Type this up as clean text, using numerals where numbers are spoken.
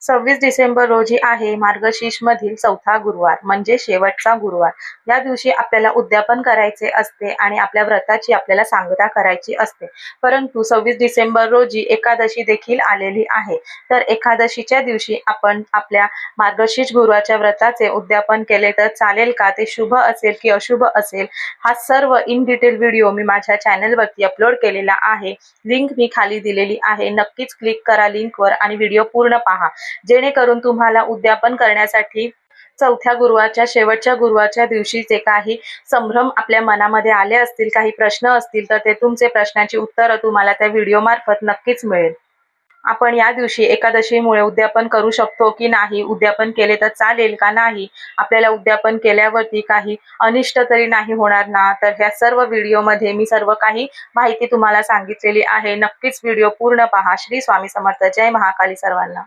26 डिसेंबर रोजी आहे मार्गशीर्ष मधील चौथा गुरुवार म्हणजे शेवटचा गुरुवार। या दिवशी आपल्याला उद्यापन करायचे असते आणि आपल्या व्रताची आपल्याला सांगता करायची असते। परंतु 26 डिसेंबर रोजी एकादशी देखील आलेली आहे। तर एकादशीच्या दिवशी आपण आपल्या मार्गशीर्ष गुरुवारच्या व्रताचे उद्यापन केले तर चालेल का? ते शुभ असेल की अशुभ असेल? हा सर्व इन डिटेल व्हिडिओ मी माझ्या चॅनलवरती अपलोड केलेला आहे। लिंक मी खाली दिलेली आहे, नक्कीच क्लिक करा लिंकवर आणि व्हिडिओ पूर्ण पहा, जेणेकरून तुम्हाला उद्यापन करण्यासाठी चौथ्या गुरुवारच्या शेवटच्या गुरुवारच्या दिवशीचे काही संभ्रम आपल्या मनामध्ये आले असतील, काही प्रश्न असतील तर ते तुमचे प्रश्नांची उत्तरं तुम्हाला त्या व्हिडिओ मार्फत नक्कीच मिळेल। आपण या दिवशी एकादशीमुळे उद्यापन करू शकतो की नाही, उद्यापन केले तर चालेल का नाही, आपल्याला उद्यापन केल्यावरती काही अनिष्ट तरी नाही होणार ना? तर ह्या सर्व व्हिडिओमध्ये मी सर्व काही माहिती तुम्हाला सांगितलेली आहे। नक्कीच व्हिडिओ पूर्ण पहा। श्री स्वामी समर्थ। जय महाकाली सर्वांना।